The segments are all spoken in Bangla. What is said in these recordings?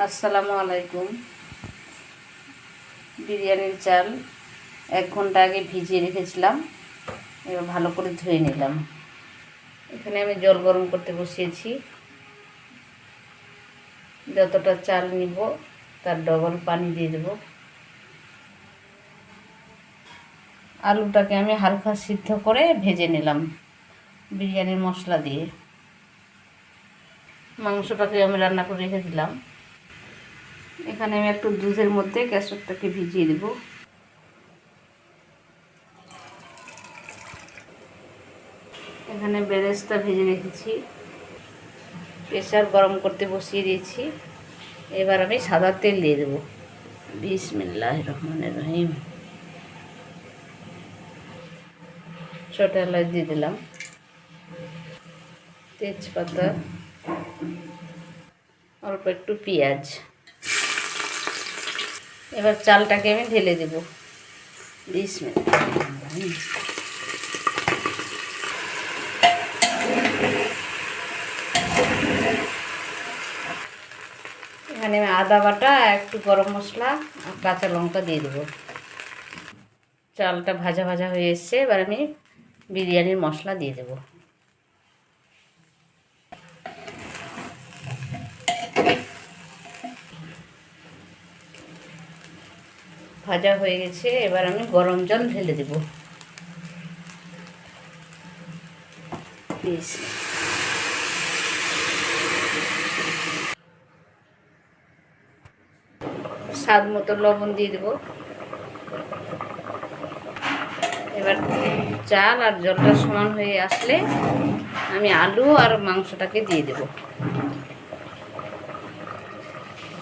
আসসালামু আলাইকুম। বিরিয়ানির চাল 1 ঘন্টা আগে ভিজিয়ে রেখেছিলাম, এবার ভালো করে ধুয়ে নিলাম। এখানে আমি জল গরম করতে বসিয়েছি। যতটা চাল নিব তার ডবল পানি দিয়ে দেব। আলুটাকে আমি হালকা সিদ্ধ করে ভেজে নিলাম বিরিয়ানির মশলা দিয়ে। মাংসটাকে আমি রান্না করে রেখে দিলাম। এখানে আমি একটু দুধের মধ্যে কেশরটাকে ভিজিয়ে দেব। এখানে বেরেস্তা ভেজে রেখেছি। প্রেসার গরম করতে বসিয়ে দিয়েছি। এবার আমি সাদা তেল দিয়ে দেব। বিসমিল্লাহির রহমানির রহিম। ছোট এলাচ দিয়ে দিলাম, তেজপাতা, অল্প একটু পেঁয়াজ। এবার চালটাকে আমি ঢেলে দেব। বিসমিল্লাহির এখানে আমি আদা বাটা, একটু গরম মশলা আর কাঁচা লঙ্কা দিয়ে দেবো। চালটা ভাজা ভাজা হয়ে এসছে, এবার আমি বিরিয়ানির মশলা দিয়ে দেব। ভাজা হয়ে গেছে, এবার আমি গরম জল ঢেলে দেব। স্বাদ মতো লবণ দিয়ে দেব। এবার চাল আর জলটা সমান হয়ে আসলে আমি আলু আর মাংসটাকে দিয়ে দেব।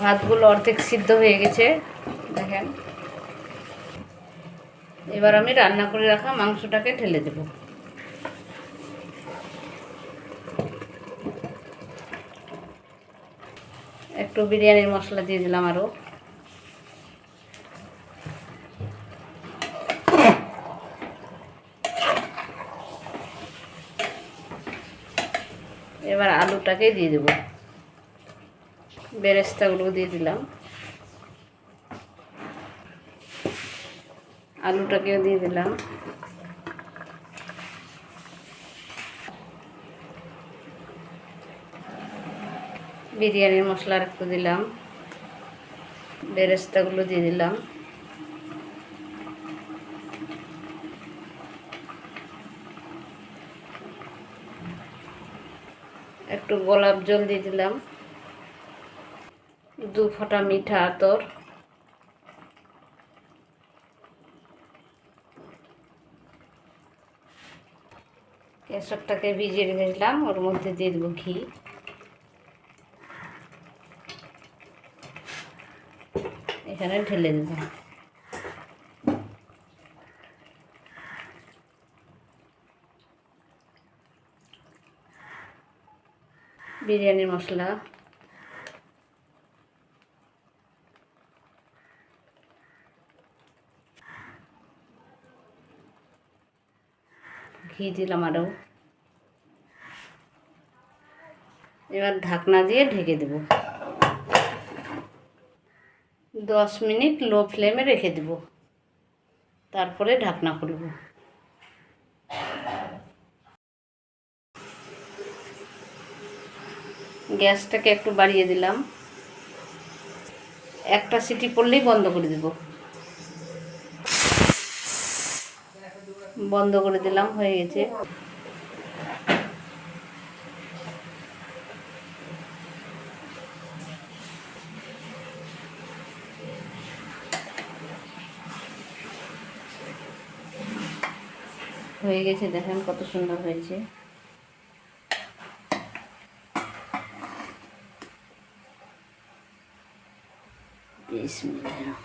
ভাতগুলো অর্ধেক সিদ্ধ হয়ে গেছে, দেখেন। এবার আমি রান্না করে রাখা মাংসটাকে ঢেলে দেব। একটু বিরিয়ানির মশলা দিয়ে দিলাম আরও। এবার আলুটাকে দিয়ে দেব। বেরেস্তাগুলো দিয়ে দিলাম, আলুটাকেও দিয়ে দিলাম। বিরিয়ানির মশলা একটু দিলাম, বেরেস্তাগুলো দিয়ে দিলাম। একটু গোলাপ জল দিয়ে দিলাম, 2 ফোঁটা মিঠা আতর। কেশরটাকে ভিজিয়ে রেখেছিলাম, ওর মধ্যে দিয়ে দেবো ঘি। এখানে ঢেলে দেব। বিরিয়ানির মশলা, ঘি দিলাম আরও। এবার ঢাকনা দিয়ে ঢেকে দেব। 10 মিনিট লো ফ্লেমে রেখে দেব, তারপরে ঢাকনা খুলব। গ্যাসটাকে একটু বাড়িয়ে দিলাম, একটা সিটি পড়লেই বন্ধ করে দেব। বন্ধ করে দিলাম, হয়ে গেছে। হয়ে গেছে, দেখেন কত সুন্দর হয়েছে। বিসমিল্লাহ।